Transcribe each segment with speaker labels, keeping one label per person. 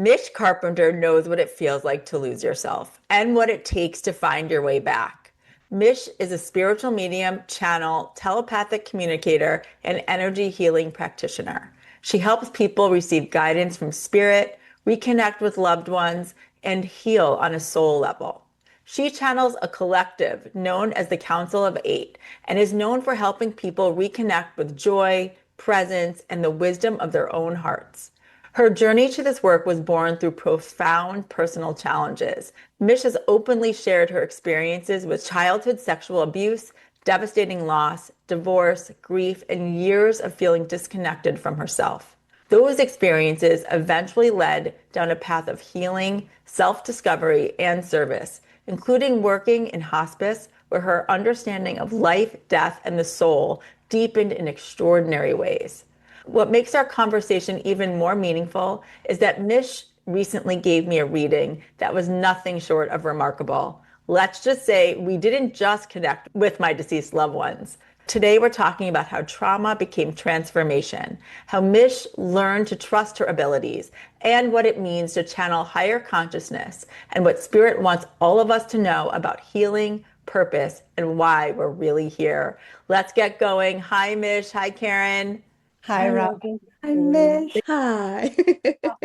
Speaker 1: Mich Carpenter knows what it feels like to lose yourself and what it takes to find your way back. Mich is a spiritual medium, channel, telepathic communicator, and energy healing practitioner. She helps people receive guidance from spirit, reconnect with loved ones, and heal on a soul level. She channels a collective known as the Council of Eight and is known for helping people reconnect with joy, presence, and the wisdom of their own hearts. Her journey to this work was born through profound personal challenges. Mich has openly shared her experiences with childhood sexual abuse, devastating loss, divorce, grief, and years of feeling disconnected from herself. Those experiences eventually led down a path of healing, self-discovery, and service, including working in hospice, where her understanding of life, death, and the soul deepened in extraordinary ways. What makes our conversation even more meaningful is that Mich recently gave me a reading that was nothing short of remarkable. Let's just say we didn't just connect with my deceased loved ones. Today, we're talking about how trauma became transformation, how Mich learned to trust her abilities, and what it means to channel higher consciousness, and what Spirit wants all of us to know about healing, purpose, and why we're really here. Let's get going. Hi, Mich. Hi, Karen.
Speaker 2: Hi,
Speaker 3: Hi,
Speaker 2: Rob.
Speaker 3: Robyn.
Speaker 2: I miss.
Speaker 3: Hi.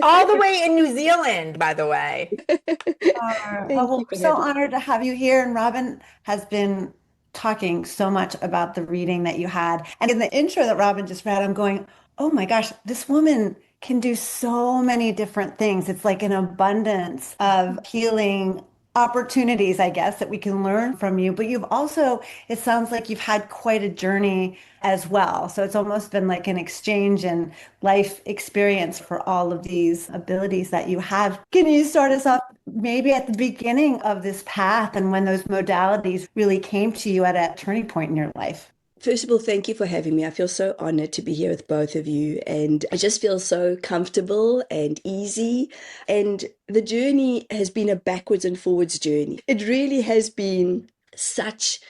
Speaker 1: All the way in New Zealand, by the way.
Speaker 2: Oh,
Speaker 3: Thank
Speaker 2: well,
Speaker 3: you
Speaker 2: we're
Speaker 3: for
Speaker 2: so
Speaker 3: having me.
Speaker 2: honored to have you here. And Robin has been talking so much about the reading that you had. And in the intro that Robin just read, I'm going, oh my gosh, this woman can do so many different things. It's like an abundance of healing opportunities, I guess, that we can learn from you. But you've also, it sounds like you've had quite a journey as well. So it's almost been like an exchange and life experience for all of these abilities that you have. Can you start us off maybe at the beginning of this path and when those modalities really came to you at a turning point in your life?
Speaker 3: First of all, thank you for having me. I feel so honored to be here with both of you, and I just feel so comfortable and easy. And the journey has been a backwards and forwards journey. It really has been such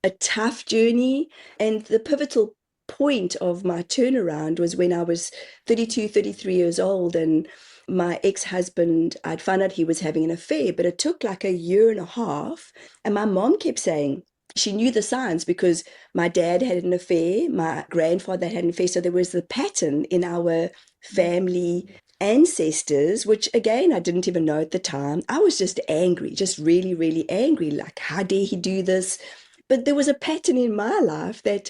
Speaker 3: a tough journey. And the pivotal point of my turnaround was when I was 32, 33 years old, and my ex-husband, I'd found out he was having an affair, but it took like a year and a half. And my mom kept saying, she knew the signs because my dad had an affair, my grandfather had an affair. So there was the pattern in our family ancestors, which again, I didn't even know at the time. I was just angry, just really, really angry. Like, how dare he do this? But there was a pattern in my life that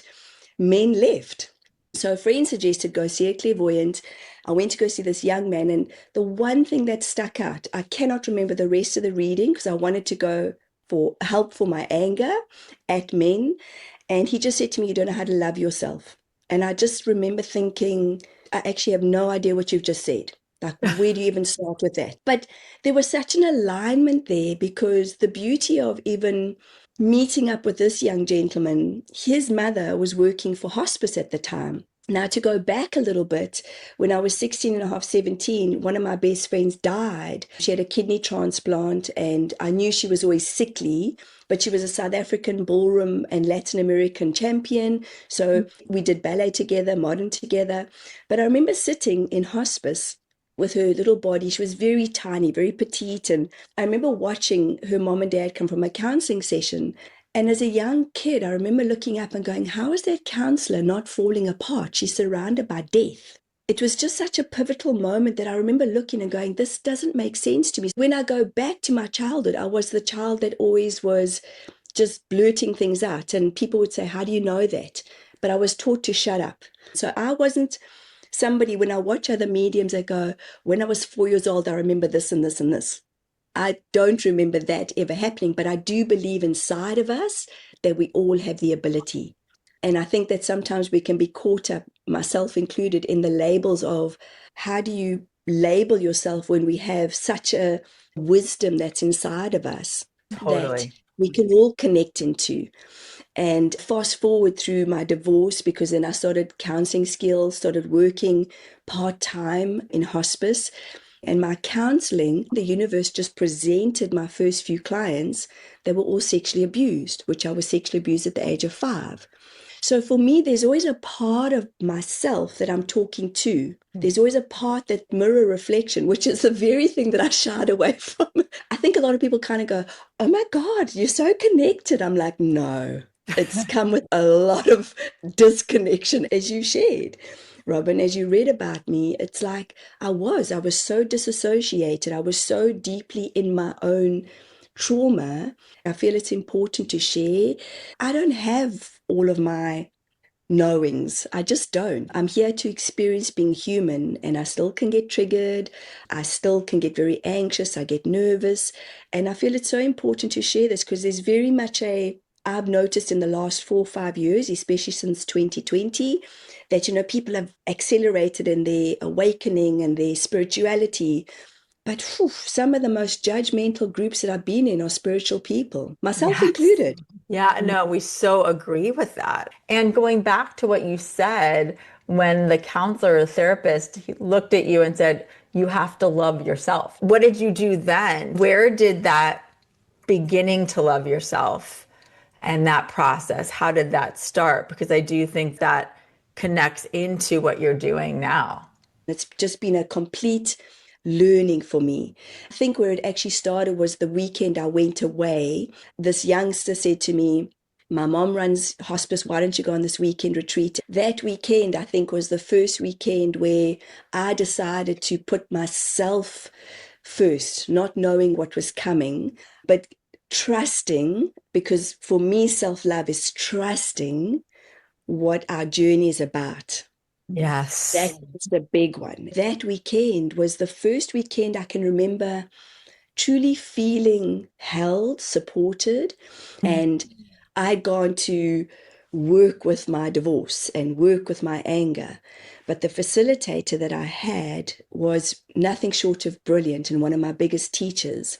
Speaker 3: men left. So a friend suggested go see a clairvoyant. I went to go see this young man, and the one thing that stuck out, I cannot remember the rest of the reading because I wanted to go for help for my anger at men. And he just said to me, you don't know how to love yourself. And I just remember thinking, I actually have no idea what you've just said. Like, where do you even start with that? But there was such an alignment there because the beauty of even meeting up with this young gentleman, his mother was working for hospice at the time. Now, to go back a little bit, when I was 16 and a half, 17, one of my best friends died. She had a kidney transplant, and I knew she was always sickly, but she was a South African ballroom and Latin American champion. So we did ballet together, modern together. But I remember sitting in hospice with her little body. She was very tiny, very petite. And I remember watching her mom and dad come from a counseling session. And as a young kid, I remember looking up and going, how is that counselor not falling apart? She's surrounded by death. It was just such a pivotal moment that I remember looking and going, this doesn't make sense to me. When I go back to my childhood, I was the child that always was just blurting things out. And people would say, how do you know that? But I was taught to shut up. So I wasn't somebody, when I watch other mediums, I go, when I was 4 years old, I remember this and this and this. I don't remember that ever happening, but I do believe inside of us that we all have the ability. And I think that sometimes we can be caught up, myself included, in the labels of how do you label yourself when we have such a wisdom that's inside of us that
Speaker 1: Totally.
Speaker 3: we can all connect into. And fast forward through my divorce, because then I started counseling skills, started working part-time in hospice. And my counseling, the universe just presented my first few clients that were all sexually abused, which I was sexually abused at the age of 5. So for me, there's always a part of myself that I'm talking to. There's always a part that mirror reflection, which is the very thing that I shied away from. I think a lot of people kind of go, oh my God, you're so connected. I'm like, no, it's come with a lot of disconnection, as you shared. Robyn, as you read about me, it's like I was so disassociated. I was so deeply in my own trauma. I feel it's important to share. I don't have all of my knowings. I just don't. I'm here to experience being human, and I still can get triggered. I still can get very anxious. I get nervous. And I feel it's so important to share this because there's very much I've noticed in the last 4 or 5 years, especially since 2020, that, people have accelerated in their awakening and their spirituality. But some of the most judgmental groups that I've been in are spiritual people, myself
Speaker 1: Yes.
Speaker 3: included.
Speaker 1: Yeah, no, we so agree with that. And going back to what you said, when the counselor or therapist looked at you and said, you have to love yourself. What did you do then? Where did that beginning to love yourself and that process, how did that start? Because I do think that connects into what you're doing now.
Speaker 3: It's just been a complete learning for me. I think where it actually started was the weekend I went away. This youngster said to me, my mom runs hospice, why don't you go on this weekend retreat? That weekend, I think, was the first weekend where I decided to put myself first, not knowing what was coming, but trusting, because for me, self-love is trusting what our journey is about.
Speaker 1: Yes.
Speaker 3: That's the big one. That weekend was the first weekend I can remember truly feeling held, supported, and I'd gone to work with my divorce and work with my anger. But the facilitator that I had was nothing short of brilliant and one of my biggest teachers.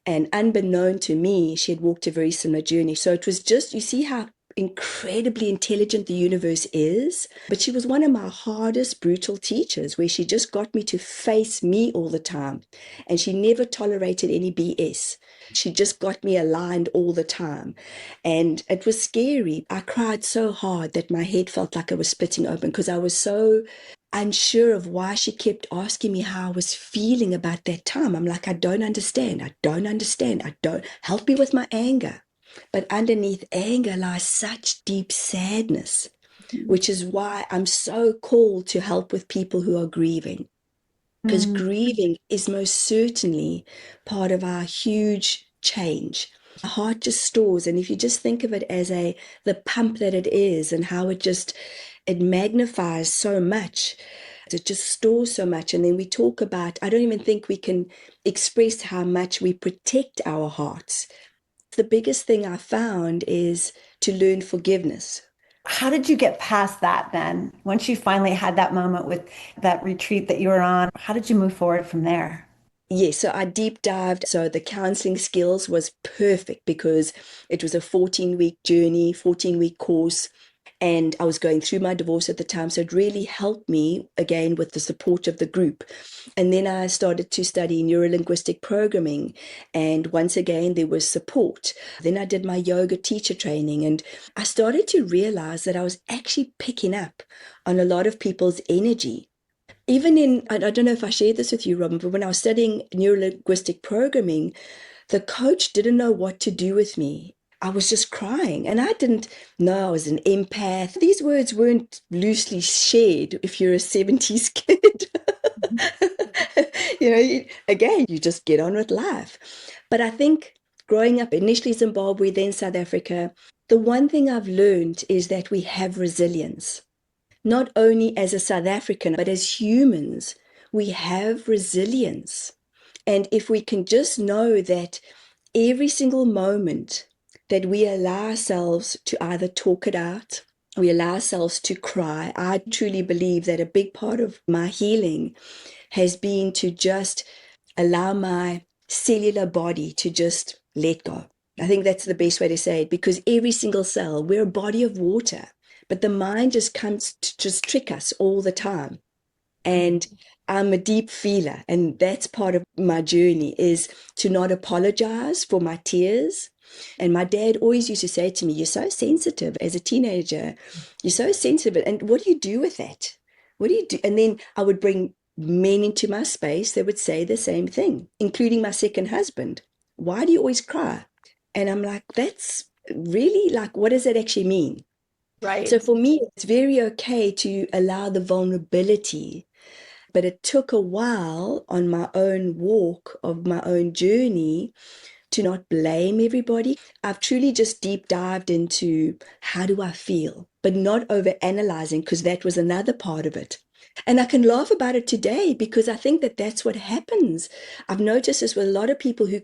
Speaker 3: And unbeknown to me, she had walked a very similar journey. So it was just, you see how incredibly intelligent the universe is. But she was one of my hardest, brutal teachers, where she just got me to face me all the time. And she never tolerated any BS. She just got me aligned all the time. And it was scary. I cried so hard that my head felt like I was splitting open because I was so unsure of why she kept asking me how I was feeling about that time. I'm like, I don't understand. I don't understand. I don't help me with my anger. But underneath anger lies such deep sadness, which is why I'm so called to help with people who are grieving. Because grieving is most certainly part of our huge change. Our heart just stores, and if you just think of it as the pump that it is, and how it magnifies so much, it just stores so much. And then we talk about, I don't even think we can express how much we protect our hearts. The biggest thing I found is to learn forgiveness.
Speaker 2: How did you get past that then? Once you finally had that moment with that retreat that you were on, how did you move forward from there?
Speaker 3: Yes, so I deep dived. So the counseling skills was perfect because it was a 14-week journey, 14-week course. And I was going through my divorce at the time. So it really helped me, again, with the support of the group. And then I started to study neurolinguistic programming. And once again, there was support. Then I did my yoga teacher training. And I started to realize that I was actually picking up on a lot of people's energy. Even I don't know if I shared this with you, Robyn, but when I was studying neurolinguistic programming, the coach didn't know what to do with me. I was just crying, and I didn't know I was an empath. These words weren't loosely shared if you're a 70s kid. Again, you just get on with life. But I think growing up, initially Zimbabwe, then South Africa, the one thing I've learned is that we have resilience. Not only as a South African, but as humans, we have resilience. And if we can just know that every single moment that we allow ourselves to either talk it out, we allow ourselves to cry, I truly believe that a big part of my healing has been to just allow my cellular body to just let go. I think that's the best way to say it, because every single cell, we're a body of water, but the mind just comes to just trick us all the time. And I'm a deep feeler, and that's part of my journey, is to not apologize for my tears, And my dad always used to say to me, "You're so sensitive as a teenager. You're so sensitive. And what do you do with that? What do you do?" And then I would bring men into my space that would say the same thing, including my second husband. "Why do you always cry?" And I'm like, that's really like, what does that actually mean? So
Speaker 1: Right.
Speaker 3: for me, it's very okay to allow the vulnerability, but it took a while on my own walk of my own journey to not blame everybody. I've truly just deep dived into how do I feel, but not over analyzing, because that was another part of it. And I can laugh about it today because I think that that's what happens. I've noticed this with a lot of people who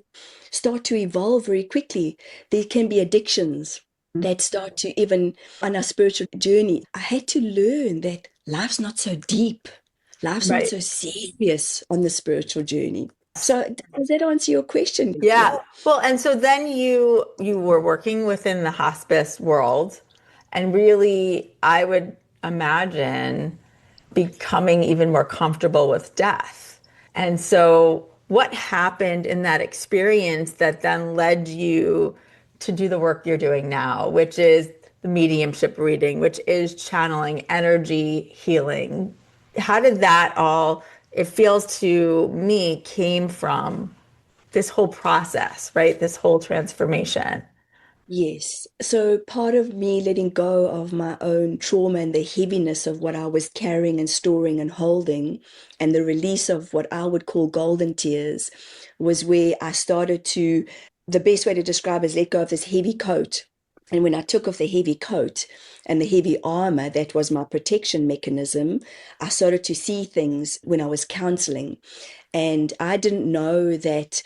Speaker 3: start to evolve very quickly. There can be addictions that start to, even on our spiritual journey. I had to learn that life's not so deep. Life's not
Speaker 1: Right.
Speaker 3: so serious on the spiritual journey. So does that answer your question?
Speaker 1: Yeah. Well, and so then you were working within the hospice world, and really, I would imagine becoming even more comfortable with death. And so what happened in that experience that then led you to do the work you're doing now, which is the mediumship reading, which is channeling energy healing? How did that all, it feels to me, came from this whole process, right? This whole transformation.
Speaker 3: Yes. So part of me letting go of my own trauma and the heaviness of what I was carrying and storing and holding, and the release of what I would call golden tears, was where I started to, the best way to describe it is let go of this heavy coat. And when I took off the heavy coat and the heavy armor, that was my protection mechanism, I started to see things when I was counseling. And I didn't know that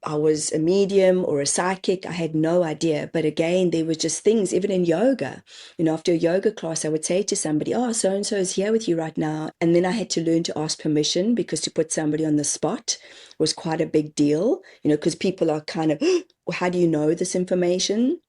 Speaker 3: I was a medium or a psychic. I had no idea. But again, there were just things, even in yoga. After a yoga class, I would say to somebody, "Oh, so and so is here with you right now." And then I had to learn to ask permission, because to put somebody on the spot was quite a big deal, because people are kind of, "How do you know this information?"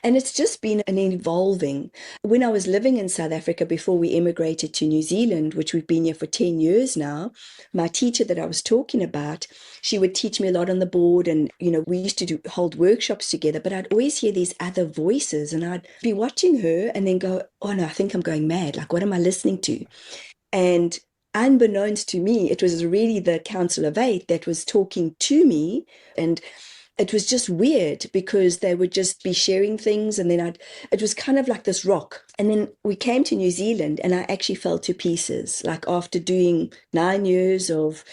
Speaker 3: And it's just been an evolving. When I was living in South Africa before we immigrated to New Zealand, which we've been here for 10 years now, my teacher that I was talking about, she would teach me a lot on the board. And, we used to hold workshops together, but I'd always hear these other voices and I'd be watching her and then go, "Oh no, I think I'm going mad. Like, what am I listening to?" And unbeknownst to me, it was really the Council of Eight that was talking to me. And it was just weird because they would just be sharing things, and then it was kind of like this rock. And then we came to New Zealand and I actually fell to pieces. Like, after doing 9 years of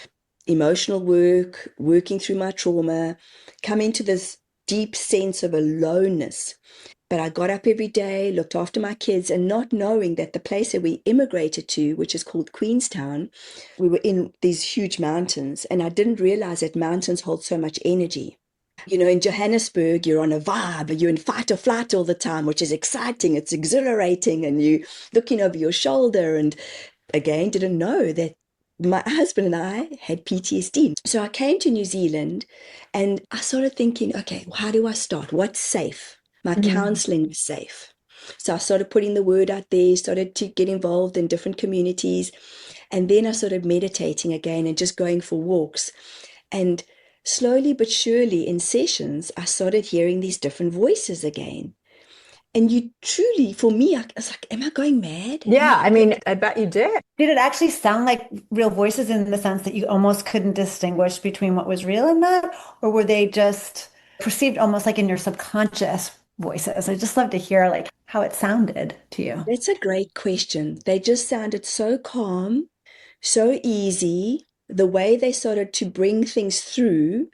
Speaker 3: emotional work, working through my trauma, coming to this deep sense of aloneness. But I got up every day, looked after my kids, and not knowing that the place that we immigrated to, which is called Queenstown, we were in these huge mountains. And I didn't realize that mountains hold so much energy. In Johannesburg, you're on a vibe, you're in fight or flight all the time, which is exciting, it's exhilarating, and you looking over your shoulder. And again, didn't know that my husband and I had PTSD. So I came to New Zealand and I started thinking, okay, how do I start? What's safe? My
Speaker 1: Mhm.
Speaker 3: counseling was safe. So I started putting the word out there, started to get involved in different communities. And then I started meditating again and just going for walks. And slowly but surely in sessions, I started hearing these different voices again. And you truly, for me, I was like, am I going mad? Am
Speaker 1: Yeah,
Speaker 3: I
Speaker 1: I
Speaker 3: going?
Speaker 1: mean, I bet you did.
Speaker 2: Did it actually sound like real voices in the sense that you almost couldn't distinguish between what was real and not? Or were they just perceived almost like in your subconscious voices? I just love to hear like how it sounded to you.
Speaker 3: That's a great question. They just sounded so calm, so easy. The way they started to bring things through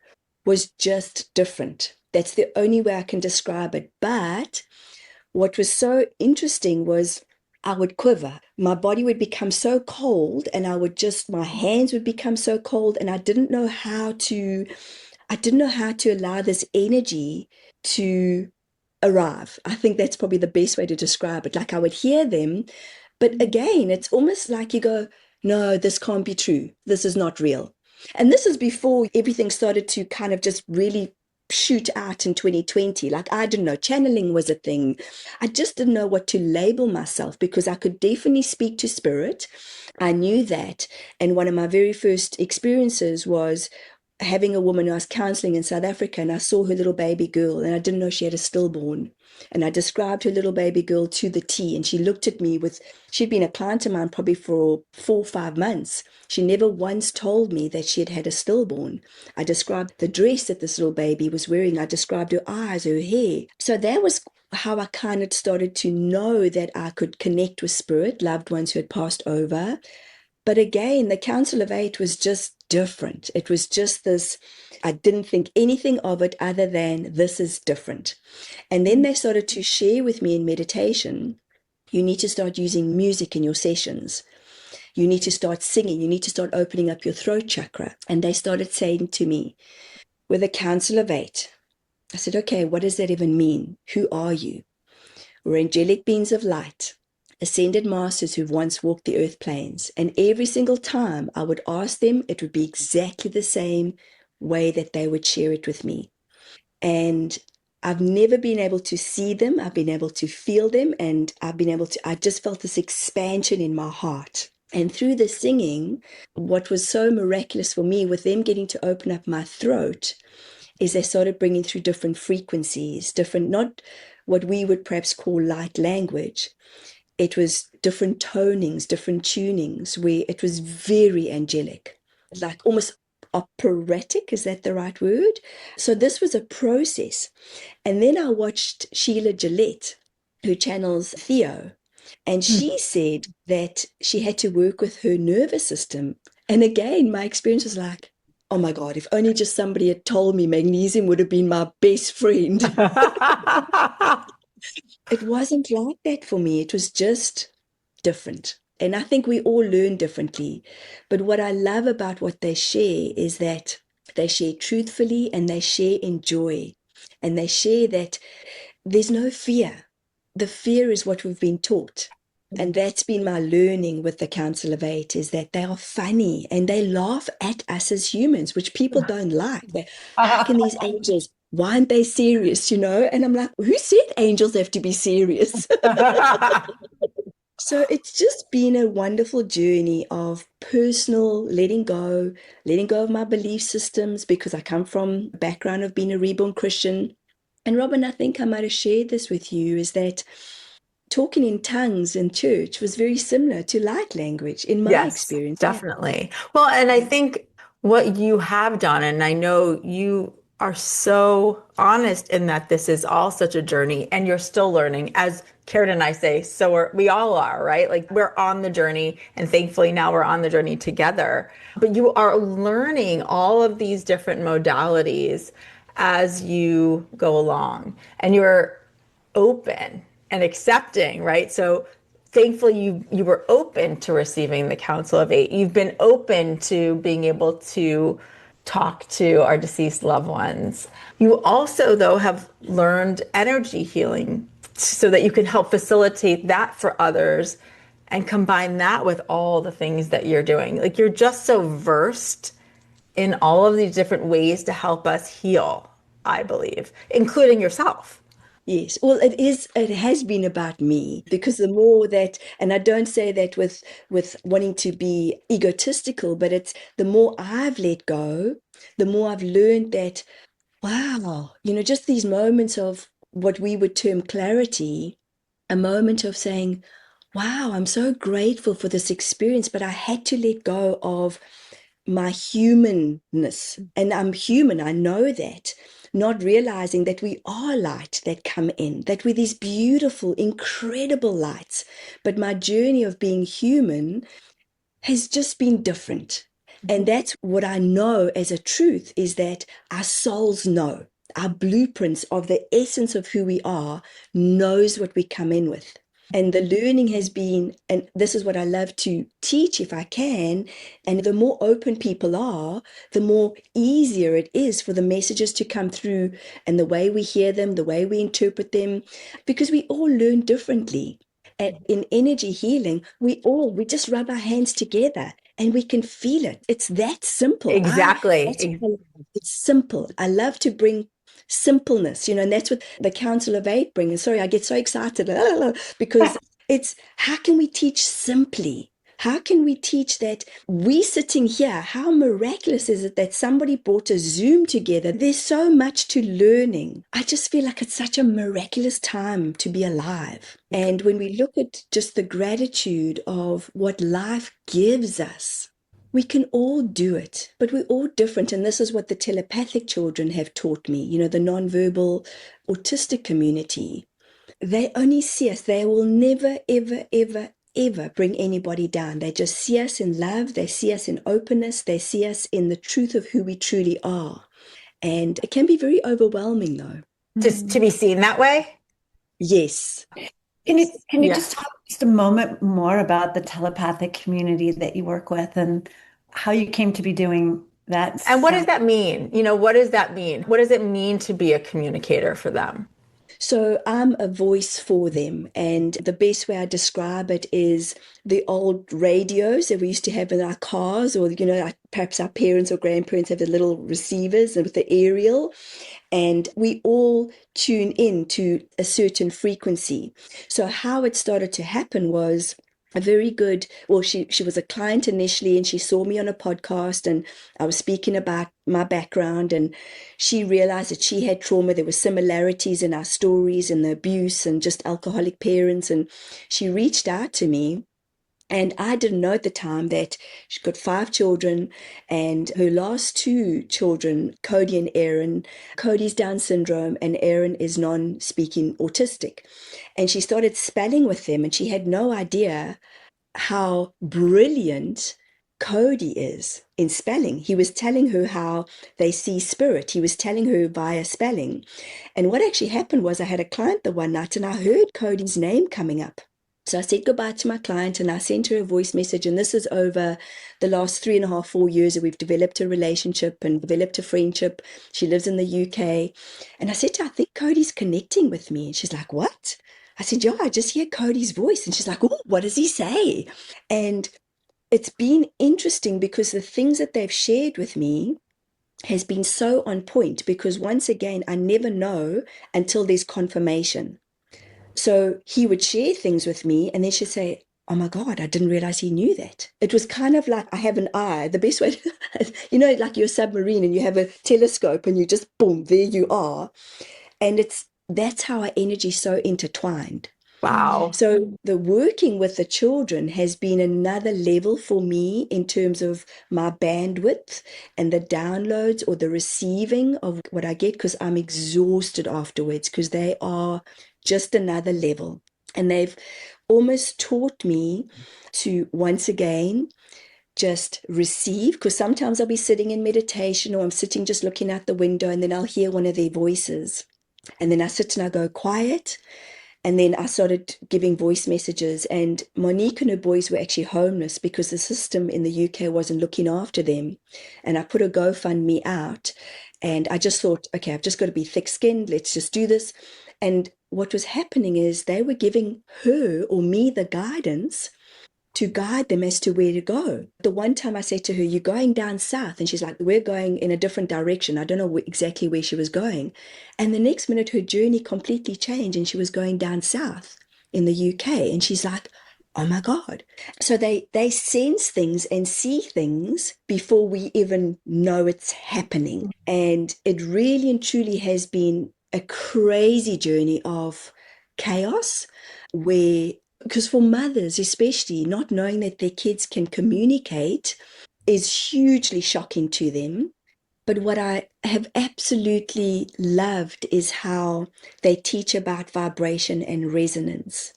Speaker 3: was just different. That's the only way I can describe it. But what was so interesting was I would quiver. My body would become so cold, and my hands would become so cold, and I didn't know how to allow this energy to arrive. I think that's probably the best way to describe it. Like, I would hear them, but again, it's almost like you go, "No, this can't be true. This is not real." And this is before everything started to kind of just really shoot out in 2020. Like, I didn't know channeling was a thing. I just didn't know what to label myself, because I could definitely speak to spirit. I knew that. And one of my very first experiences was having a woman who I was counseling in South Africa, and I saw her little baby girl, and I didn't know she had a stillborn. And I described her little baby girl to the T, and she looked at me she'd been a client of mine probably for 4 or 5 months. She never once told me that she had had a stillborn. I described the dress that this little baby was wearing. I described her eyes, her hair. So that was how I kind of started to know that I could connect with spirit, loved ones who had passed over. But again, the Council of Eight was just different. It was just this, I didn't think anything of it other than this is different. And then they started to share with me in meditation, you need to start using music in your sessions. You need to start singing. You need to start opening up your throat chakra. And they started saying to me, with the Council of Eight, I said, okay, what does that even mean? Who are you? We're angelic beings of light, ascended masters who've once walked the earth planes. And every single time I would ask them, it would be exactly the same way that they would share it with me. And I've never been able to see them. I've been able to feel them. And I just felt this expansion in my heart. And through the singing, what was so miraculous for me with them getting to open up my throat is they started bringing through different frequencies, different, not what we would perhaps call light language. It was different tonings, different tunings, where it was very angelic, like almost operatic. Is that the right word? So this was a process. And then I watched Sheila Gillette, who channels Theo, and she said that she had to work with her nervous system. And again, my experience was like, oh my God, if only just somebody had told me magnesium would have been my best friend. It wasn't like that for me. It was just different. And I think we all learn differently. But what I love about what they share is that they share truthfully and they share in joy. And they share that there's no fear. The fear is what we've been taught. And that's been my learning with the Council of Eight, is that they are funny and they laugh at us as humans, which people don't like. How can these angels, why aren't they serious, And I'm like, who said angels have to be serious? So it's just been a wonderful journey of personal letting go of my belief systems, because I come from a background of being a reborn Christian. And Robyn, I think I might have shared this with you, is that talking in tongues in church was very similar to light language in my experience.
Speaker 1: Definitely. Well, and I think what you have done, and I know you are so honest in that this is all such a journey and you're still learning, as Karen and I say, we all are, right? Like we're on the journey, and thankfully now we're on the journey together. But you are learning all of these different modalities as you go along, and you're open and accepting, right? So thankfully you were open to receiving the Council of Eight. You've been open to being able to talk to our deceased loved ones. You also, though, have learned energy healing so that you can help facilitate that for others and combine that with all the things that you're doing. Like you're just so versed in all of these different ways to help us heal, I believe, including yourself.
Speaker 3: Yes, well, it has been about me, because the more that, and I don't say that with wanting to be egotistical, but it's the more I've let go, the more I've learned that, wow, just these moments of what we would term clarity, a moment of saying, wow, I'm so grateful for this experience, but I had to let go of my humanness. And I'm human, I know that. Not realizing that we are light that come in, that we're these beautiful, incredible lights. But my journey of being human has just been different. And that's what I know as a truth, is that our souls know. Our blueprints of the essence of who we are knows what we come in with. And the learning has been, and this is what I love to teach if I can, and the more open people are, the more easier it is for the messages to come through, and the way we hear them, the way we interpret them, because we all learn differently. And in energy healing, we just rub our hands together and we can feel it. It's that simple.
Speaker 1: Exactly.
Speaker 3: It's simple. I love to bring simpleness, and that's what the Council of Eight brings. Sorry, I get so excited because it's, how can we teach simply? How can we teach that we sitting here? How miraculous is it that somebody brought a Zoom together? There's so much to learning. I just feel like it's such a miraculous time to be alive. And when we look at just the gratitude of what life gives us, we can all do it, but we're all different. And this is what the telepathic children have taught me, you know, the nonverbal autistic community. They only see us. They will never, ever, ever, ever bring anybody down. They just see us in love. They see us in openness. They see us in the truth of who we truly are. And it can be very overwhelming, though.
Speaker 1: Just to be seen that way?
Speaker 3: Yes.
Speaker 2: Can you
Speaker 1: Yeah.
Speaker 2: just talk just a moment more about the telepathic community that you work with and how you came to be doing that?
Speaker 1: And what does that mean? You know, what does that mean? What does it mean to be a communicator for them?
Speaker 3: So I'm a voice for them. And the best way I describe it is the old radios that we used to have in our cars, or, you know, like perhaps our parents or grandparents have the little receivers and with the aerial. And we all tune in to a certain frequency. So how it started to happen was a very good, well, she was a client initially, and she saw me on a podcast, and I was speaking about my background, and she realized that she had trauma. There were similarities in our stories and the abuse and just alcoholic parents. And she reached out to me. And I didn't know at the time that she's got 5 children, and her last 2 children, Cody and Aaron, Cody's Down syndrome and Aaron is non-speaking autistic. And she started spelling with them, and she had no idea how brilliant Cody is in spelling. He was telling her how they see spirit. He was telling her via spelling. And what actually happened was I had a client the one night, and I heard Cody's name coming up. So I said goodbye to my client, and I sent her a voice message. And this is over the last 3.5, 4 years that we've developed a relationship and developed a friendship. She lives in the UK. And I said to her, I think Cody's connecting with me. And she's like, what? I said, yeah, I just hear Cody's voice. And she's like, oh, what does he say? And it's been interesting because the things that they've shared with me has been so on point, because once again, I never know until there's confirmation. So he would share things with me, and then she'd say, oh my God, I didn't realize he knew that. It was kind of like I have an eye. The best way, you know, like you're a submarine and you have a telescope and you just, boom, there you are. And that's how our energy is so intertwined.
Speaker 1: Wow.
Speaker 3: So the working with the children has been another level for me in terms of my bandwidth and the downloads or the receiving of what I get, because I'm exhausted afterwards, because they are just another level. And they've almost taught me to, once again, just receive, because sometimes I'll be sitting in meditation, or I'm sitting just looking out the window, and then I'll hear one of their voices. And then I sit and I go quiet. And then I started giving voice messages, and Monique and her boys were actually homeless because the system in the UK wasn't looking after them. And I put a GoFundMe out, and I just thought, okay, I've just got to be thick-skinned. Let's just do this. And what was happening is they were giving her or me the guidance to guide them as to where to go. The one time I said to her, you're going down south. And she's like, we're going in a different direction. I don't know exactly where she was going. And the next minute, her journey completely changed, and she was going down south in the UK. And she's like, oh my God. So they sense things and see things before we even know it's happening. And it really and truly has been a crazy journey of chaos, where, because for mothers especially, not knowing that their kids can communicate is hugely shocking to them. But what I have absolutely loved is how they teach about vibration and resonance.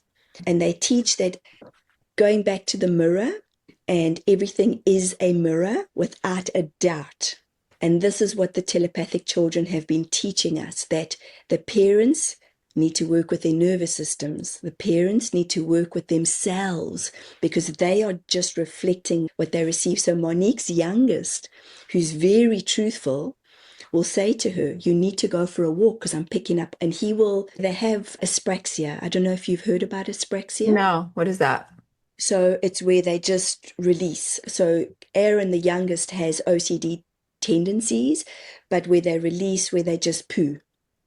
Speaker 3: And they teach that going back to the mirror, and everything is a mirror without a doubt. And this is what the telepathic children have been teaching us, that the parents need to work with their nervous systems. The parents need to work with themselves, because they are just reflecting what they receive. So Monique's youngest, who's very truthful, will say to her, you need to go for a walk because I'm picking up. And they have apraxia. I don't know if you've heard about apraxia.
Speaker 1: No, what is that?
Speaker 3: So it's where they just release. So Aaron, the youngest, has OCD tendencies, but where they release, where they just poo.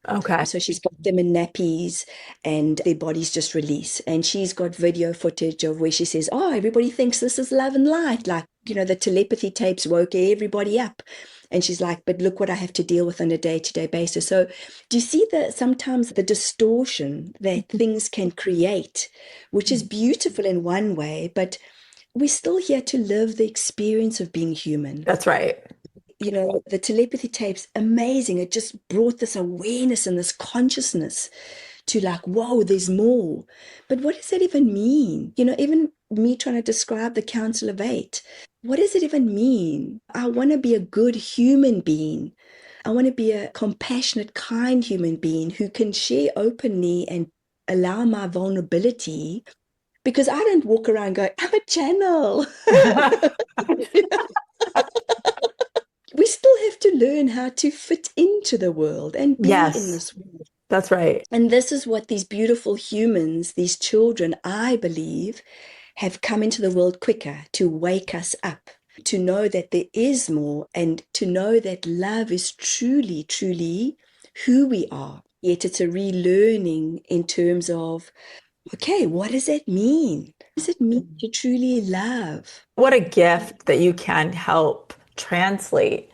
Speaker 1: Okay.
Speaker 3: So she's got them in nappies and their bodies just release. And she's got video footage of where she says, oh, everybody thinks this is love and light. Like, the telepathy tapes woke everybody up. And she's like, but look what I have to deal with on a day-to-day basis. So do you see sometimes the distortion that things can create, which is beautiful in one way, but we're still here to live the experience of being human.
Speaker 1: That's right.
Speaker 3: The telepathy tapes, amazing. It just brought this awareness and this consciousness to like, whoa, there's more. But what does that even mean? Even me trying to describe the Council of Eight, what does it even mean? I want to be a good human being. I want to be a compassionate, kind human being who can share openly and allow my vulnerability, because I don't walk around going, I'm a channel. We still have to learn how to fit into the world and be in this world.
Speaker 1: That's right.
Speaker 3: And this is what these beautiful humans, these children, I believe, have come into the world quicker to wake us up, to know that there is more, and to know that love is truly, truly who we are. Yet it's a relearning in terms of, okay, what does that mean? What does it mean to truly love?
Speaker 1: What a gift that you can help translate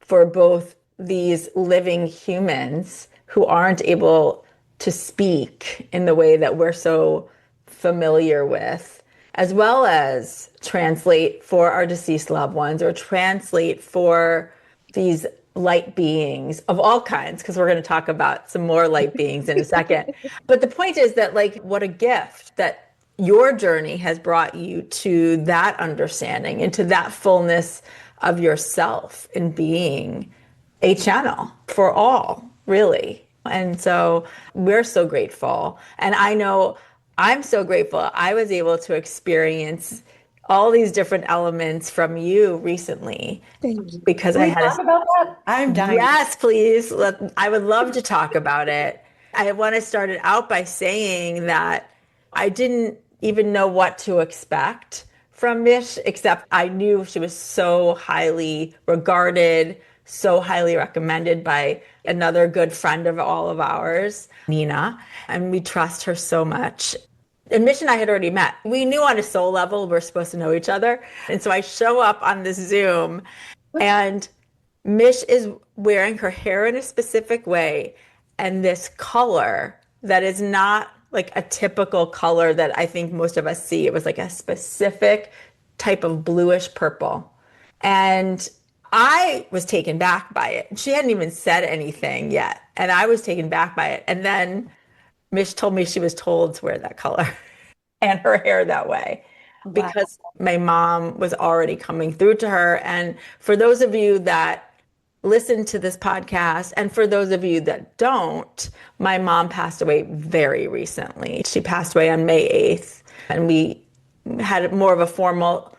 Speaker 1: for both these living humans who aren't able to speak in the way that we're so familiar with, as well as translate for our deceased loved ones, or translate for these light beings of all kinds, because we're going to talk about some more light beings in a second. But the point is that, like, what a gift that your journey has brought you to that understanding, into that fullness of yourself in being a channel for all, really. And so we're so grateful. And I know I'm so grateful I was able to experience all these different elements from you recently, because
Speaker 2: Can
Speaker 1: I
Speaker 2: we
Speaker 1: had
Speaker 2: talk about that? I'm dying.
Speaker 1: Yes, please. I would love to talk about it. I want to start it out by saying that I didn't even know what to expect from Mish, except I knew she was so highly regarded, so highly recommended by another good friend of all of ours, Nina, and we trust her so much. And Mish and I had already met. We knew on a soul level we're supposed to know each other. And so I show up on this Zoom, and Mish is wearing her hair in a specific way and this color that is not like a typical color that I think most of us see. It was like a specific type of bluish purple. And I was taken back by it. She hadn't even said anything yet. And I was taken back by it. And then Mish told me she was told to wear that color and her hair that way, because my mom was already coming through to her. And for those of you that listen to this podcast, and for those of you that don't, my mom passed away very recently. She passed away on May 8th, and we had more of a formal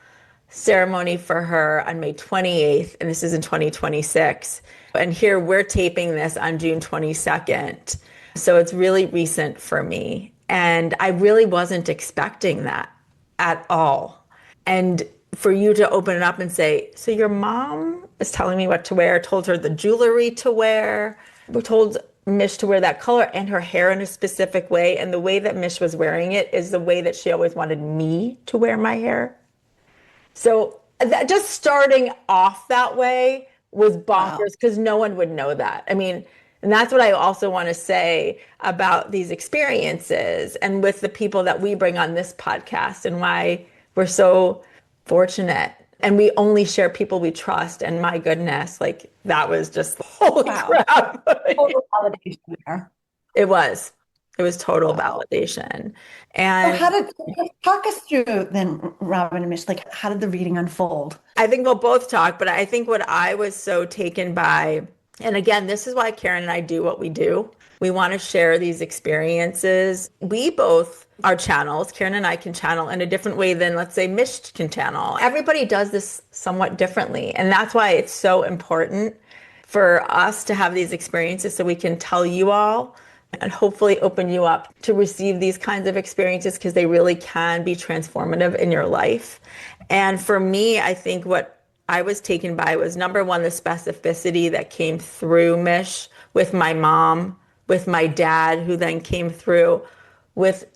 Speaker 1: ceremony for her on May 28th, and this is in 2026. And here we're taping this on June 22nd. So it's really recent for me. And I really wasn't expecting that at all. And for you to open it up and say, so your mom is telling me what to wear, told her the jewelry to wear, we told Mish to wear that color and her hair in a specific way. And the way that Mish was wearing it is the way that she always wanted me to wear my hair. So that, just starting off that way was bonkers, because no one would know that. I mean, and that's what I also want to say about these experiences and with the people that we bring on this podcast, and why we're so fortunate. And we only share people we trust. And my goodness, like, that was just holy crap.
Speaker 2: Total validation there.
Speaker 1: It was total validation. And
Speaker 2: So talk us through then, Robyn and Mish, like, how did the reading unfold?
Speaker 1: I think we'll both talk, but I think what I was so taken by, and again, this is why Karen and I do what we do. We want to share these experiences. We both are channels. Karen and I can channel in a different way than, let's say, Mish can channel. Everybody does this somewhat differently. And that's why it's so important for us to have these experiences, so we can tell you all and hopefully open you up to receive these kinds of experiences, because they really can be transformative in your life. And for me, I think what I was taken by was, number one, the specificity that came through Mish with my mom, with my dad, who then came through, with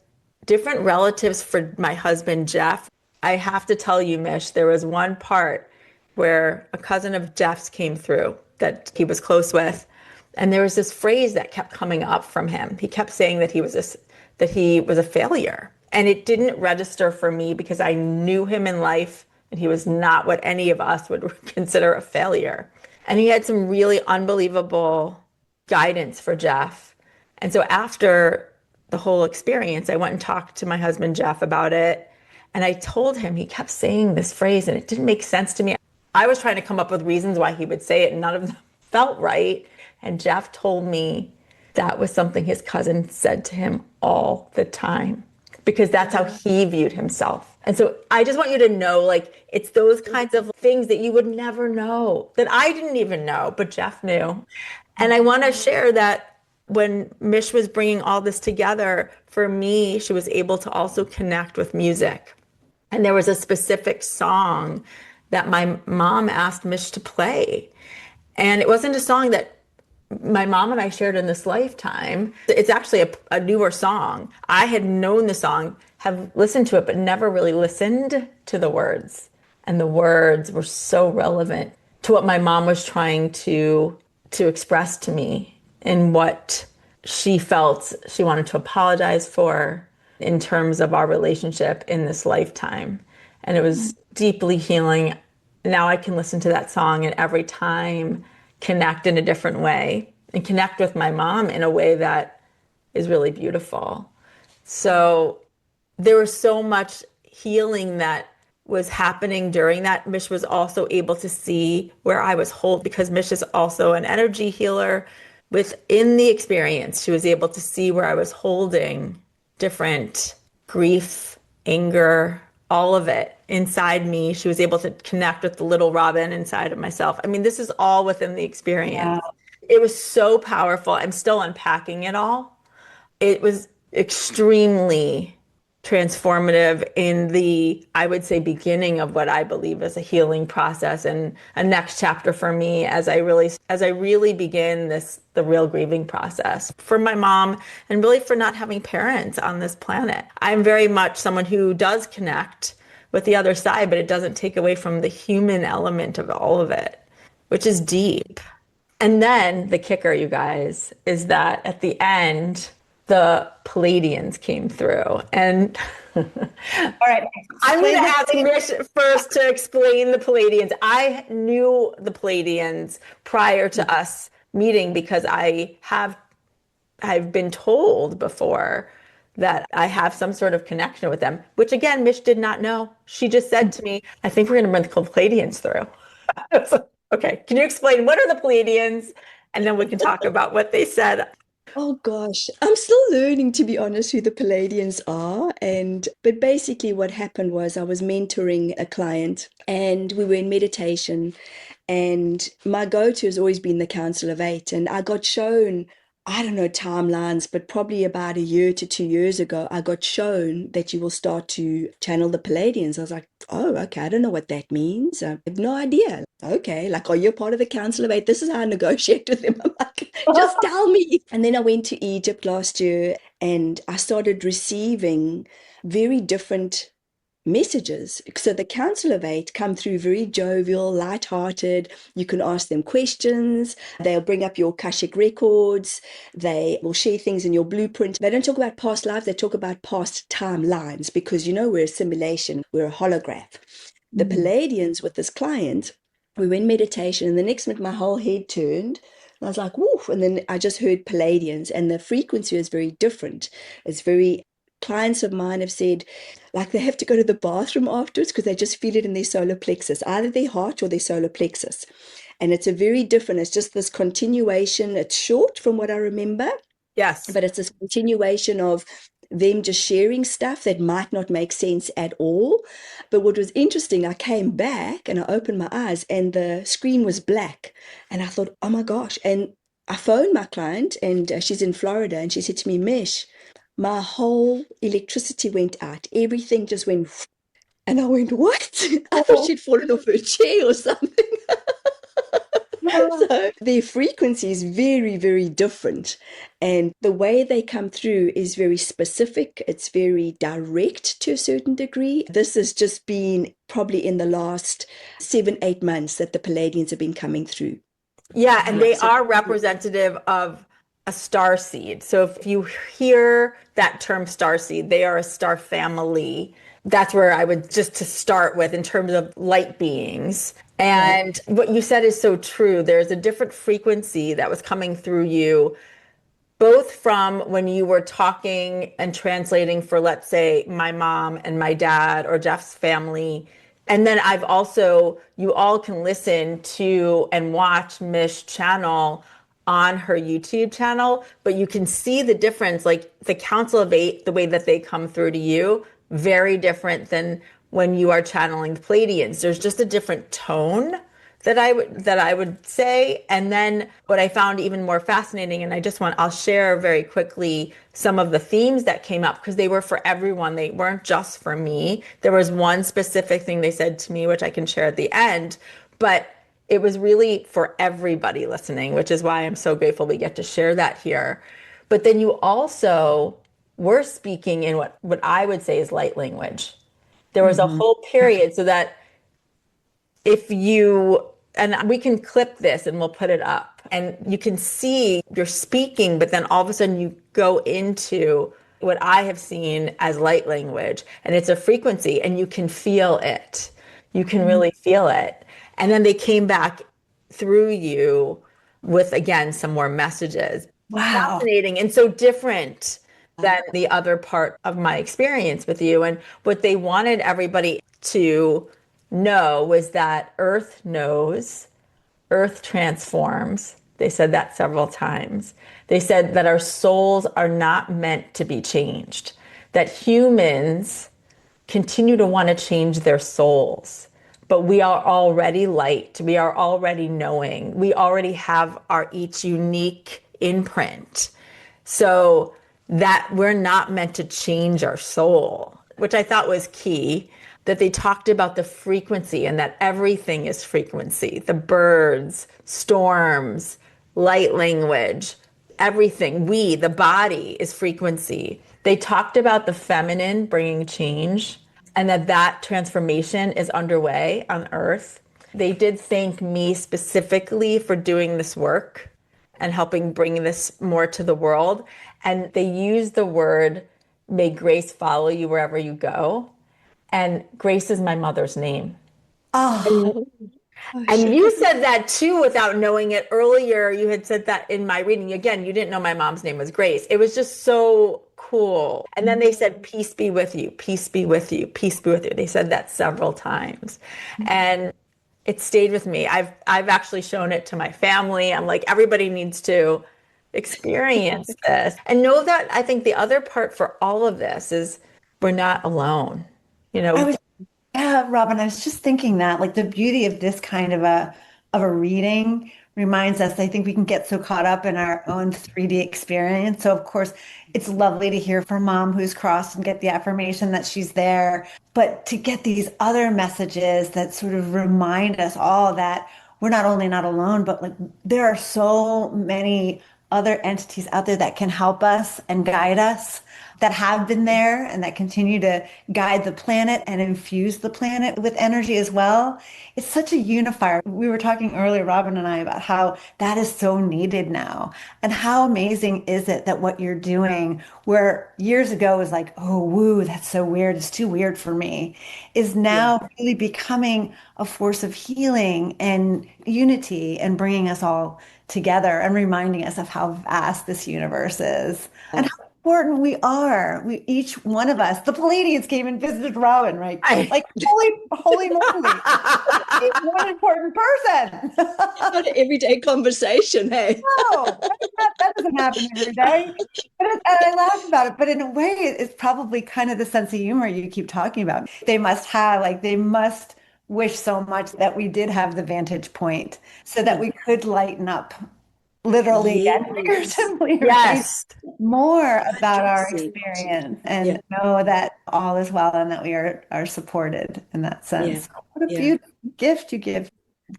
Speaker 1: different relatives for my husband, Jeff. I have to tell you, Mish, there was one part where a cousin of Jeff's came through that he was close with. And there was this phrase that kept coming up from him. He kept saying that he was a failure. And it didn't register for me because I knew him in life and he was not what any of us would consider a failure. And he had some really unbelievable guidance for Jeff. And so after the whole experience, I went and talked to my husband, Jeff, about it. And I told him, he kept saying this phrase and it didn't make sense to me. I was trying to come up with reasons why he would say it and none of them felt right. And Jeff told me that was something his cousin said to him all the time because that's how he viewed himself. And so I just want you to know, like, it's those kinds of things that you would never know, that I didn't even know, but Jeff knew. And I want to share that when Mish was bringing all this together, for me, she was able to also connect with music. And there was a specific song that my mom asked Mish to play. And it wasn't a song that my mom and I shared in this lifetime. It's actually a newer song. I had known the song, have listened to it, but never really listened to the words. And the words were so relevant to what my mom was trying to express to me and what she felt she wanted to apologize for in terms of our relationship in this lifetime. And it was deeply healing. Now I can listen to that song and every time connect in a different way and connect with my mom in a way that is really beautiful. So there was so much healing that was happening during that. Mish was also able to see where I was whole because Mish is also an energy healer. Within the experience, she was able to see where I was holding different grief, anger, all of it inside me. She was able to connect with the little Robyn inside of myself. I mean, this is all within the experience. Yeah. It was so powerful. I'm still unpacking it all. It was extremely transformative in the, I would say, beginning of what I believe is a healing process and a next chapter for me as I really begin the real grieving process for my mom and really for not having parents on this planet. I'm very much someone who does connect with the other side, but it doesn't take away from the human element of all of it, which is deep. And then the kicker, you guys, is that at the end, the Pleiadians came through. And all right, I'm going to ask Mich first to explain the Pleiadians. I knew the Pleiadians prior to us meeting because I've been told before that I have some sort of connection with them, which again, Mich did not know. She just said to me, I think we're going to bring the Pleiadians through. Okay, can you explain what are the Pleiadians? And then we can talk about what they said.
Speaker 3: Oh gosh, I'm still learning, to be honest, who the Pleiadians are. But basically what happened was I was mentoring a client and we were in meditation, and my go-to has always been the Council of Eight. And I got shown, I don't know timelines, but probably about a year to 2 years ago, I got shown that you will start to channel the Pleiadians. I was like, oh, okay, I don't know what that means. I have no idea. Okay, like, are you a part of the Council of Eight? This is how I negotiate with them. I'm like, just tell me. And then I went to Egypt last year and I started receiving very different messages. So the Council of Eight come through very jovial, light-hearted. You can ask them questions. They'll bring up your Akashic records. They will share things in your blueprint. They don't talk about past lives. They talk about past timelines because, we're a simulation. We're a holograph. The Pleiadians with this client, we were in meditation and the next minute my whole head turned. And I was like, woof. And then I just heard Pleiadians and the frequency is very different. It's very, clients of mine have said, like they have to go to the bathroom afterwards because they just feel it in their solar plexus, either their heart or their solar plexus. And it's a very different, it's just this continuation. It's short from what I remember.
Speaker 1: Yes.
Speaker 3: But it's this continuation of them just sharing stuff that might not make sense at all. But what was interesting, I came back and I opened my eyes and the screen was black. And I thought, oh my gosh. And I phoned my client and she's in Florida and she said to me, Mish, my whole electricity went out. Everything just went. And I went, what? I thought she'd fallen off her chair or something. So their frequency is very, very different. And the way they come through is very specific. It's very direct to a certain degree. This has just been probably in the last 7, 8 months that the Pleiadians have been coming through.
Speaker 1: Yeah, and they
Speaker 3: So
Speaker 1: are representative of a star seed. So if you hear that term star seed, they are a star family. That's where I would just to start with in terms of light beings. And what you said is so true. There's a different frequency that was coming through you, both from when you were talking and translating for, let's say, my mom and my dad or Jeff's family. And then I've also, you all can listen to and watch Mish channel on her YouTube channel, but you can see the difference, like the Council of Eight, the way that they come through to you, very different than when you are channeling the Pleiadians. There's just a different tone that I would say. And then what I found even more fascinating, and I'll share very quickly some of the themes that came up because they were for everyone. They weren't just for me. There was one specific thing they said to me, which I can share at the end, but it was really for everybody listening, which is why I'm so grateful we get to share that here. But then you also were speaking in what I would say is light language. There was a whole period so that if you, and we can clip this and we'll put it up, and you can see you're speaking, but then all of a sudden you go into what I have seen as light language, and it's a frequency and you can feel it. You can really feel it. And then they came back through you with, again, some more messages.
Speaker 2: Wow.
Speaker 1: Fascinating and so different than the other part of my experience with you. And what they wanted everybody to know was that Earth knows, Earth transforms. They said that several times. They said that our souls are not meant to be changed, that humans continue to want to change their souls, but we are already light. We are already knowing. We already have our each unique imprint. So that we're not meant to change our soul, which I thought was key, that they talked about the frequency and that everything is frequency, the birds, storms, light language, everything. The body is frequency. They talked about the feminine bringing change and that transformation is underway on Earth. They did thank me specifically for doing this work and helping bring this more to the world. And they used the word, may grace follow you wherever you go. And Grace is my mother's name.
Speaker 2: Oh,
Speaker 1: And you said that too without knowing it earlier. You had said that in my reading. Again, you didn't know my mom's name was Grace. It was just so cool. And then they said, peace be with you, peace be with you, peace be with you. They said that several times. And it stayed with me. I've actually shown it to my family. I'm like, everybody needs to experience this. And know that I think the other part for all of this is we're not alone.
Speaker 2: Yeah, Robyn, I was just thinking that like the beauty of this kind of a reading reminds us, I think we can get so caught up in our own 3D experience. So of course, it's lovely to hear from mom who's crossed and get the affirmation that she's there, but to get these other messages that sort of remind us all that we're not only not alone, but like there are so many other entities out there that can help us and guide us, that have been there and that continue to guide the planet and infuse the planet with energy as well. It's such a unifier. We were talking earlier, Robyn and I, about how that is so needed now. And how amazing is it that what you're doing, where years ago was like, oh, woo, that's so weird, it's too weird for me, is now really becoming a force of healing and unity and bringing us all together and reminding us of how vast this universe is and how important we are. We, each one of us, the Pleiadians came and visited Robyn, right? Like, holy moly, one important person.
Speaker 3: Not an everyday conversation, hey?
Speaker 2: No, that doesn't happen every day. And I laugh about it, but in a way, it's probably kind of the sense of humor you keep talking about. They must wish so much that we did have the vantage point so that we could lighten up literally and figuratively,
Speaker 1: Yes.
Speaker 2: more about our
Speaker 3: 100%.
Speaker 2: experience and know that all is well and that we are supported in that sense. What a beautiful gift you give.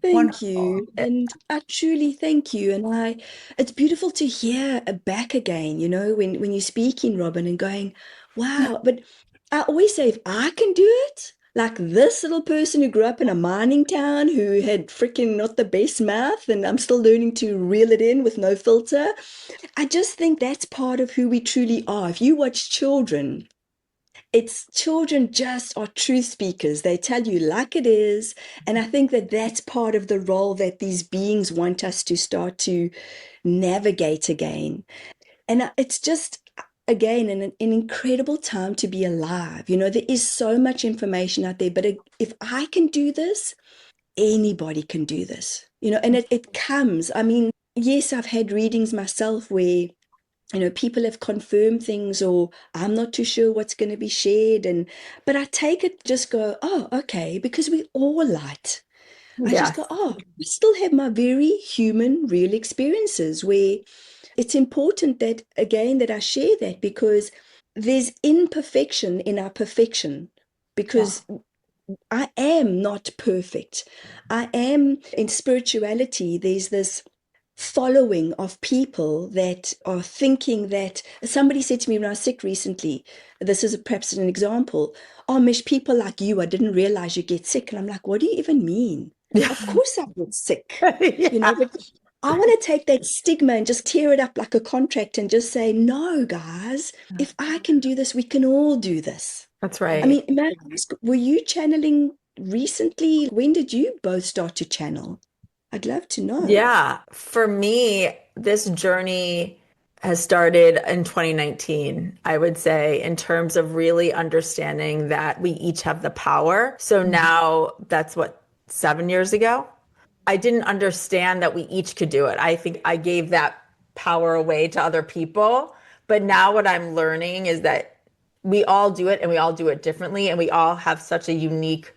Speaker 3: Thank
Speaker 2: Wonderful.
Speaker 3: you. And I truly thank you. And it's beautiful to hear back again, when you're speaking, Robyn, and going, wow. But I always say, if I can do it, like this little person who grew up in a mining town who had freaking not the best mouth, and I'm still learning to reel it in with no filter. I just think that's part of who we truly are. If you watch children, it's children just are truth speakers. They tell you like it is. And I think that that's part of the role that these beings want us to start to navigate again. And it's just, again, an incredible time to be alive. There is so much information out there, but if I can do this, anybody can do this, and it comes. I mean, yes, I've had readings myself where people have confirmed things, or I'm not too sure what's going to be shared, but I take it, just go, oh, okay, because we all light. I just go,
Speaker 1: Yes.
Speaker 3: oh, I still have my very human, real experiences where it's important that, again, that I share that, because there's imperfection in our perfection,
Speaker 2: Yeah.
Speaker 3: because I am not perfect. I am in spirituality. There's this following of people that are thinking that somebody said to me when I was sick recently, this is perhaps an example. Oh, Mish, people like you, I didn't realize you get sick. And I'm like, what do you even mean? Of course I get sick,
Speaker 1: Yeah.
Speaker 3: but I want to take that stigma and just tear it up like a contract and just say, no, guys, if I can do this, we can all do this.
Speaker 1: That's
Speaker 3: I
Speaker 1: right.
Speaker 3: mean, may I ask, were you channeling recently? When did you both start to channel? I'd love to know.
Speaker 1: Yeah. For me, this journey has started in 2019, I would say, in terms of really understanding that we each have the power. So now that's what, 7 years ago? I didn't understand that we each could do it. I think I gave that power away to other people. But now what I'm learning is that we all do it and we all do it differently. And we all have such a unique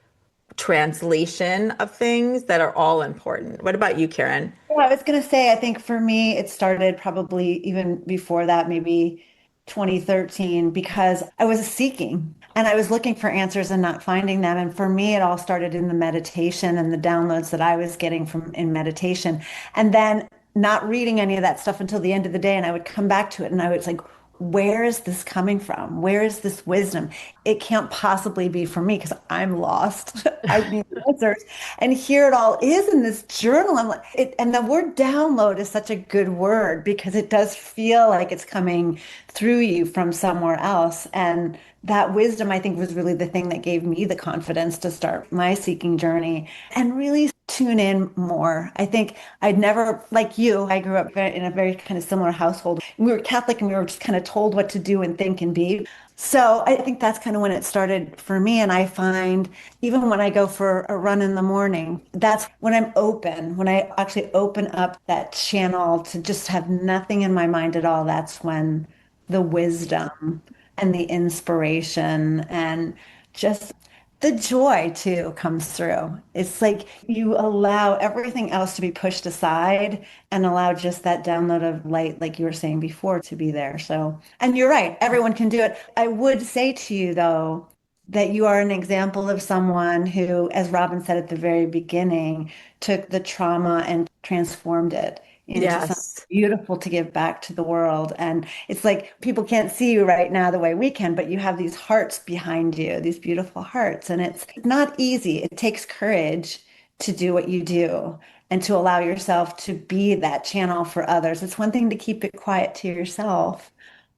Speaker 1: translation of things that are all important. What about you, Karen?
Speaker 2: Yeah, I was going to say, I think for me, it started probably even before that, maybe 2013, because I was seeking and I was looking for answers and not finding them. And for me, it all started in the meditation and the downloads that I was getting from in meditation. And then not reading any of that stuff until the end of the day. And I would come back to it and I was like, where is this coming from? Where is this wisdom? It can't possibly be for me because I'm lost. I need answers. And here it all is in this journal. I'm like, and the word download is such a good word because it does feel like it's coming through you from somewhere else. And that wisdom, I think, was really the thing that gave me the confidence to start my seeking journey and really tune in more. I think I'd never, like you, I grew up in a very kind of similar household. We were Catholic and we were just kind of told what to do and think and be. So I think that's kind of when it started for me. And I find even when I go for a run in the morning, that's when I'm open, when I actually open up that channel to just have nothing in my mind at all. That's when the wisdom and the inspiration and just the joy too comes through. It's like you allow everything else to be pushed aside and allow just that download of light, like you were saying before, to be there. So, and you're right, everyone can do it. I would say to you though, that you are an example of someone who, as Robyn said at the very beginning, took the trauma and transformed it into something
Speaker 1: Yes.
Speaker 2: beautiful to give back to the world. And it's like people can't see you right now the way we can, but you have these hearts behind you, these beautiful hearts. And it's not easy. It takes courage to do what you do and to allow yourself to be that channel for others. It's one thing to keep it quiet to yourself,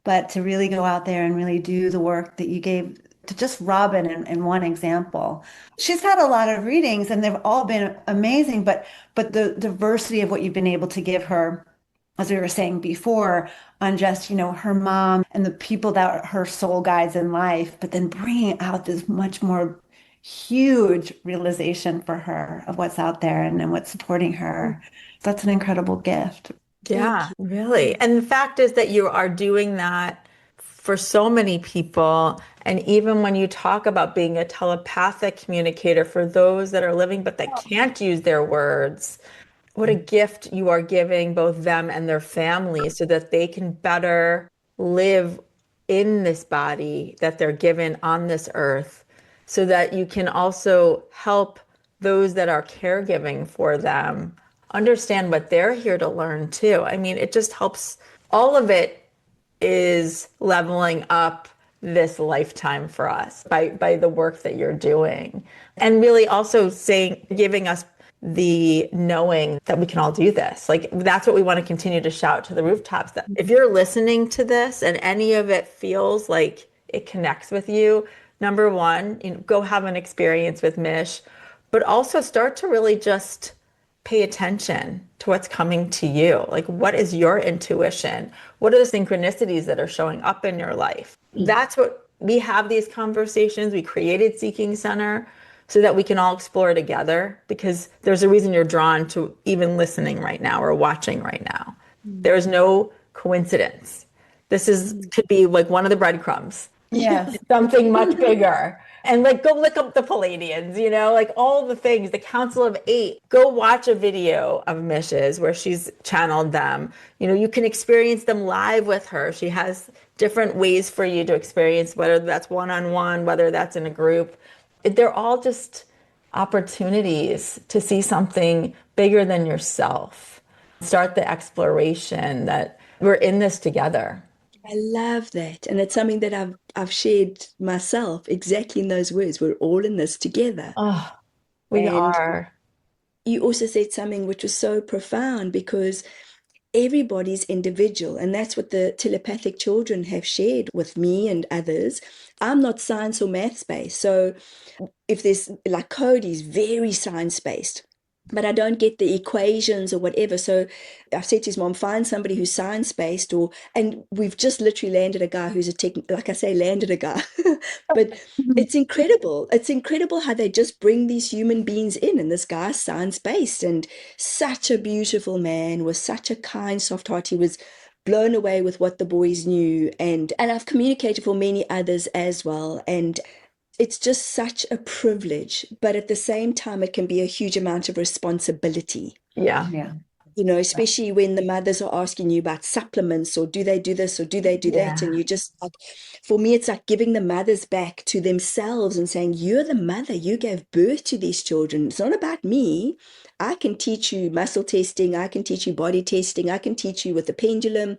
Speaker 2: but to really go out there and really do the work that you gave to just Robyn in one example. She's had a lot of readings and they've all been amazing, but the diversity of what you've been able to give her, as we were saying before, on just, her mom and the people that are her soul guides in life, but then bringing out this much more huge realization for her of what's out there and what's supporting her. That's an incredible gift.
Speaker 1: Yeah,
Speaker 3: Thank you.
Speaker 1: really. And the fact is that you are doing that for so many people. And even when you talk about being a telepathic communicator for those that are living but that can't use their words, what a gift you are giving both them and their families so that they can better live in this body that they're given on this earth, so that you can also help those that are caregiving for them understand what they're here to learn too. I mean, it just helps. All of it is leveling up this lifetime for us by the work that you're doing. And really also giving us the knowing that we can all do this. Like, that's what we want to continue to shout to the rooftops. That if you're listening to this and any of it feels like it connects with you, number one, go have an experience with Mich, but also start to really just pay attention to what's coming to you. Like, what is your intuition? What are the synchronicities that are showing up in your life? That's what we have these conversations. We created Seeking Center so that we can all explore together, because there's a reason you're drawn to even listening right now or watching right now. There's no coincidence. Could be like one of the breadcrumbs.
Speaker 2: Yes.
Speaker 1: Something much bigger. And like, go look up the Pleiadians, like all the things, the Council of Eight. Go watch a video of Mich's where she's channeled them. You can experience them live with her. She has different ways for you to experience, whether that's one-on-one, whether that's in a group. They're all just opportunities to see something bigger than yourself. Start the exploration that we're in this together.
Speaker 3: I love that. And it's something that I've shared myself exactly in those words. We're all in this together.
Speaker 1: Oh, we are.
Speaker 3: You also said something which was so profound, because everybody's individual. And that's what the telepathic children have shared with me and others. I'm not science or maths based. So if there's like Cody's very science based, but I don't get the equations or whatever. So I said to his mom, find somebody who's science-based, and we've just literally landed a guy who's landed a guy. But it's incredible. It's incredible how they just bring these human beings in, and this guy's science-based and such a beautiful man, was such a kind, soft heart. He was blown away with what the boys knew. And I've communicated for many others as well. And it's just such a privilege, but at the same time, it can be a huge amount of responsibility.
Speaker 1: Yeah.
Speaker 2: Yeah.
Speaker 3: Especially when the mothers are asking you about supplements, or do they do this or do they do that? And you just, like, for me, it's like giving the mothers back to themselves and saying, you're the mother, you gave birth to these children. It's not about me. I can teach you muscle testing. I can teach you body testing. I can teach you with the pendulum.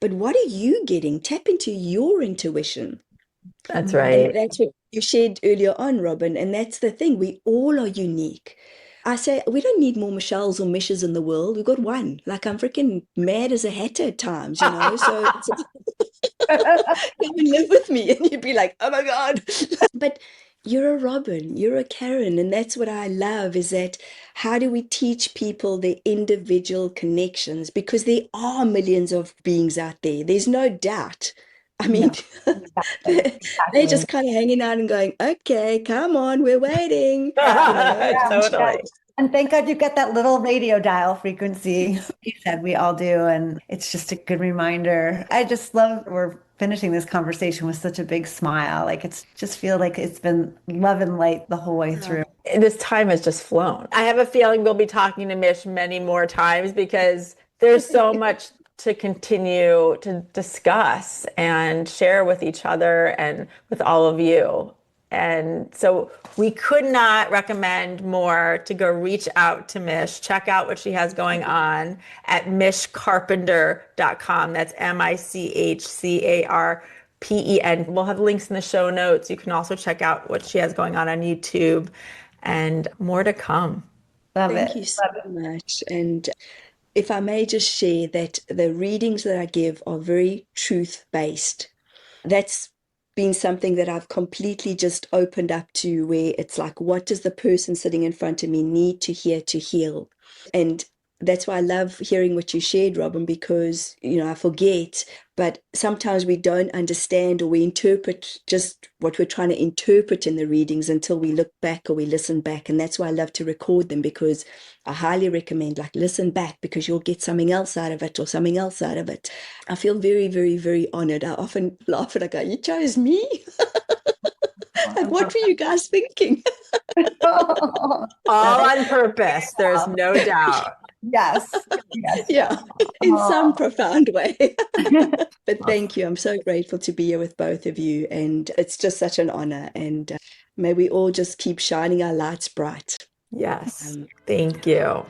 Speaker 3: But what are you getting? Tap into your intuition.
Speaker 1: That's right.
Speaker 3: And that's what you shared earlier on, Robyn. And that's the thing. We all are unique. I say, we don't need more Michelles or Mishes in the world. We've got one. Like, I'm freaking mad as a hatter at times, So you live with me and you'd be like, oh my God. But you're a Robyn, you're a Karen. And that's what I love, is that how do we teach people their individual connections? Because there are millions of beings out there. There's no doubt. I mean, they're just kind of hanging out and going, okay, come on, we're waiting.
Speaker 1: Totally.
Speaker 2: And thank God you've got that little radio dial frequency. You said we all do. And it's just a good reminder. I just love we're finishing this conversation with such a big smile. Like, it's just feel like it's been love and light the whole way through.
Speaker 1: This time has just flown. I have a feeling we'll be talking to Mich many more times, because there's so much to continue to discuss and share with each other and with all of you. And so we could not recommend more to go reach out to Mich, check out what she has going on at michcarpenter.com. That's MICHCARPEN. We'll have links in the show notes. You can also check out what she has going on YouTube, and more to come.
Speaker 3: Thank you so much. And if I may just share that the readings that I give are very truth-based. That's been something that I've completely just opened up to, where it's like, what does the person sitting in front of me need to hear to heal? And that's why I love hearing what you shared, Robyn, because, I forget, but sometimes we don't understand, or we interpret just what we're trying to interpret in the readings until we look back or we listen back. And that's why I love to record them, because I highly recommend, like, listen back, because you'll get something else out of it, or something else out of it. I feel very, very, very honored. I often laugh and I go, you chose me? And what were you guys thinking?
Speaker 1: All on purpose. There's no doubt.
Speaker 2: Yes.
Speaker 3: Yeah, in some profound way. But thank you. I'm so grateful to be here with both of you. And it's just such an honor. And may we all just keep shining our lights bright.
Speaker 1: Yes. Thank you.